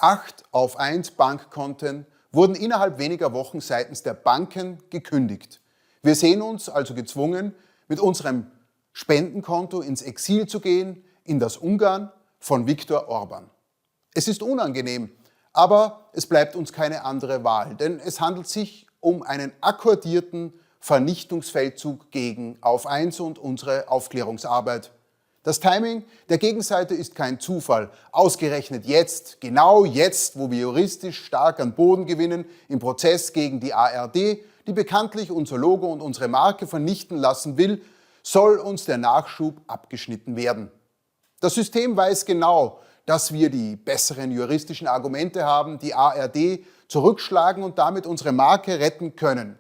8 auf 1 Bankkonten wurden innerhalb weniger Wochen seitens der Banken gekündigt. Wir sehen uns also gezwungen, mit unserem Spendenkonto ins Exil zu gehen, in das Ungarn von Viktor Orbán. Es ist unangenehm, aber es bleibt uns keine andere Wahl, denn es handelt sich um einen akkordierten Vernichtungsfeldzug gegen Auf 1 und unsere Aufklärungsarbeit. Das Timing der Gegenseite ist kein Zufall. Ausgerechnet jetzt, genau jetzt, wo wir juristisch stark an Boden gewinnen, im Prozess gegen die ARD, die bekanntlich unser Logo und unsere Marke vernichten lassen will, soll uns der Nachschub abgeschnitten werden. Das System weiß genau, dass wir die besseren juristischen Argumente haben, die ARD zurückschlagen und damit unsere Marke retten können.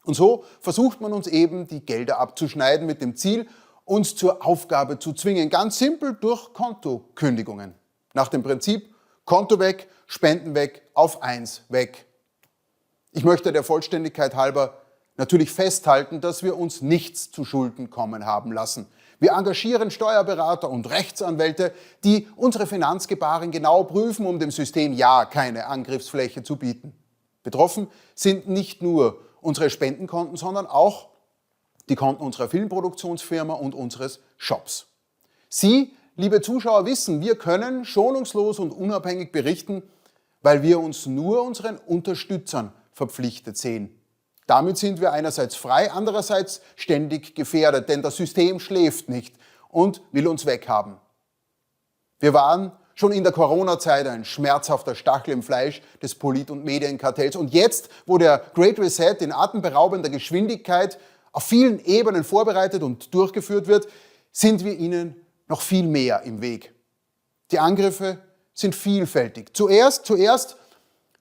Und so versucht man uns eben, die Gelder abzuschneiden mit dem Ziel, uns zur Aufgabe zu zwingen. Ganz simpel durch Kontokündigungen. Nach dem Prinzip Konto weg, Spenden weg, Auf 1 weg. Ich möchte der Vollständigkeit halber natürlich festhalten, dass wir uns nichts zu Schulden kommen haben lassen. Wir engagieren Steuerberater und Rechtsanwälte, die unsere Finanzgebaren genau prüfen, um dem System ja keine Angriffsfläche zu bieten. Betroffen sind nicht nur unsere Spendenkonten, sondern auch die Konten unserer Filmproduktionsfirma und unseres Shops. Sie, liebe Zuschauer, wissen, wir können schonungslos und unabhängig berichten, weil wir uns nur unseren Unterstützern verpflichtet sehen. Damit sind wir einerseits frei, andererseits ständig gefährdet, denn das System schläft nicht und will uns weghaben. Wir waren schon in der Corona-Zeit ein schmerzhafter Stachel im Fleisch des Polit- und Medienkartells. Und jetzt, wo der Great Reset in atemberaubender Geschwindigkeit auf vielen Ebenen vorbereitet und durchgeführt wird, sind wir ihnen noch viel mehr im Weg. Die Angriffe sind vielfältig. Zuerst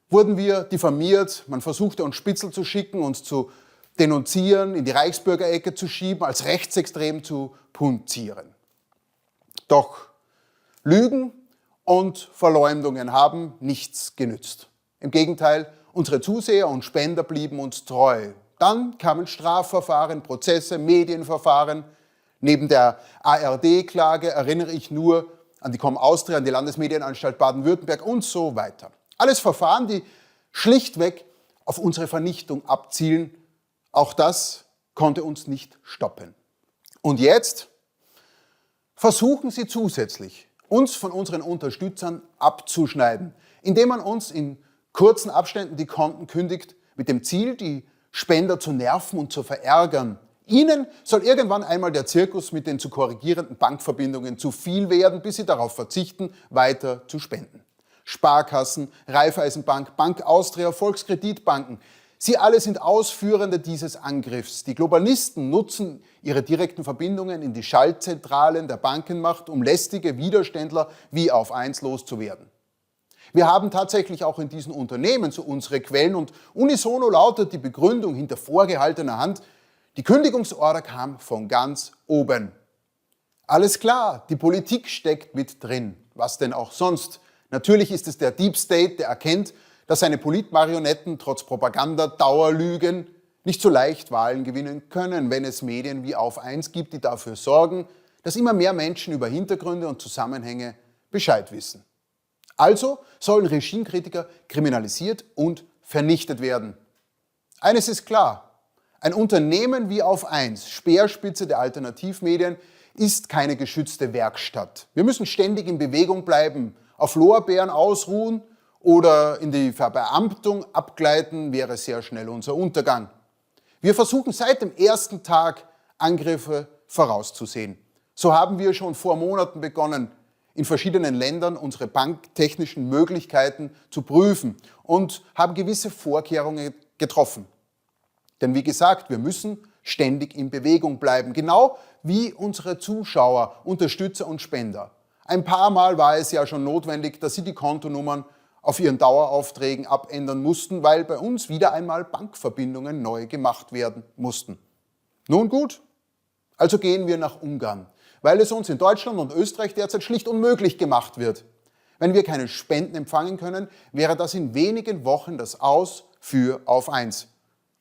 wurden wir diffamiert, man versuchte uns Spitzel zu schicken, uns zu denunzieren, in die Reichsbürgerecke zu schieben, als rechtsextrem zu punzieren. Doch Lügen und Verleumdungen haben nichts genützt. Im Gegenteil, unsere Zuseher und Spender blieben uns treu. Dann kamen Strafverfahren, Prozesse, Medienverfahren. Neben der ARD-Klage erinnere ich nur an die ComAustria, an die Landesmedienanstalt Baden-Württemberg und so weiter. Alles Verfahren, die schlichtweg auf unsere Vernichtung abzielen. Auch das konnte uns nicht stoppen. Und jetzt versuchen sie zusätzlich, uns von unseren Unterstützern abzuschneiden, indem man uns in kurzen Abständen die Konten kündigt, mit dem Ziel, die Spender zu nerven und zu verärgern. Ihnen soll irgendwann einmal der Zirkus mit den zu korrigierenden Bankverbindungen zu viel werden, bis sie darauf verzichten, weiter zu spenden. Sparkassen, Raiffeisenbank, Bank Austria, Volkskreditbanken. Sie alle sind Ausführende dieses Angriffs. Die Globalisten nutzen ihre direkten Verbindungen in die Schaltzentralen der Bankenmacht, um lästige Widerständler wie Auf 1 loszuwerden. Wir haben tatsächlich auch in diesen Unternehmen so unsere Quellen und unisono lautet die Begründung hinter vorgehaltener Hand, die Kündigungsorder kam von ganz oben. Alles klar, die Politik steckt mit drin. Was denn auch sonst? Natürlich ist es der Deep State, der erkennt, dass seine Politmarionetten trotz Propaganda, Dauerlügen nicht so leicht Wahlen gewinnen können, wenn es Medien wie Auf 1 gibt, die dafür sorgen, dass immer mehr Menschen über Hintergründe und Zusammenhänge Bescheid wissen. Also sollen Regimekritiker kriminalisiert und vernichtet werden. Eines ist klar, ein Unternehmen wie Auf 1, Speerspitze der Alternativmedien, ist keine geschützte Werkstatt. Wir müssen ständig in Bewegung bleiben, auf Lorbeeren ausruhen oder in die Verbeamtung abgleiten, wäre sehr schnell unser Untergang. Wir versuchen seit dem ersten Tag Angriffe vorauszusehen. So haben wir schon vor Monaten begonnen, in verschiedenen Ländern unsere banktechnischen Möglichkeiten zu prüfen und haben gewisse Vorkehrungen getroffen. Denn wie gesagt, wir müssen ständig in Bewegung bleiben, genau wie unsere Zuschauer, Unterstützer und Spender. Ein paar Mal war es ja schon notwendig, dass sie die Kontonummern auf ihren Daueraufträgen abändern mussten, weil bei uns wieder einmal Bankverbindungen neu gemacht werden mussten. Nun gut, also gehen wir nach Ungarn, weil es uns in Deutschland und Österreich derzeit schlicht unmöglich gemacht wird. Wenn wir keine Spenden empfangen können, wäre das in wenigen Wochen das Aus für Auf 1.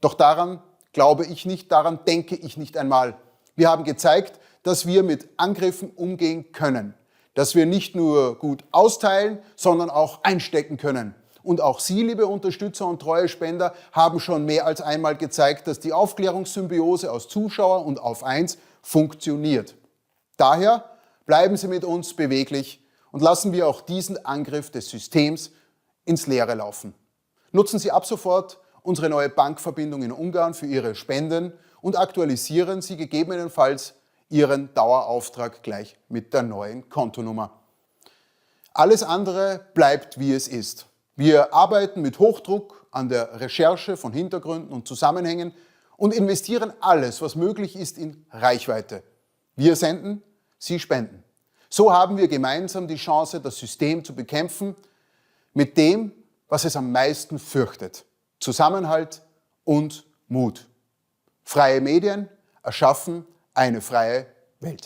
Doch daran glaube ich nicht, daran denke ich nicht einmal. Wir haben gezeigt, dass wir mit Angriffen umgehen können. das wir nicht nur gut austeilen, sondern auch einstecken können. Und auch Sie, liebe Unterstützer und treue Spender, haben schon mehr als einmal gezeigt, dass die Aufklärungssymbiose aus Zuschauer und Auf 1 funktioniert. Daher bleiben Sie mit uns beweglich und lassen wir auch diesen Angriff des Systems ins Leere laufen. Nutzen Sie ab sofort unsere neue Bankverbindung in Ungarn für Ihre Spenden und aktualisieren Sie gegebenenfalls Ihren Dauerauftrag gleich mit der neuen Kontonummer. Alles andere bleibt, wie es ist. Wir arbeiten mit Hochdruck an der Recherche von Hintergründen und Zusammenhängen und investieren alles, was möglich ist, in Reichweite. Wir senden, Sie spenden. So haben wir gemeinsam die Chance, das System zu bekämpfen mit dem, was es am meisten fürchtet: Zusammenhalt und Mut. Freie Medien erschaffen eine freie Welt.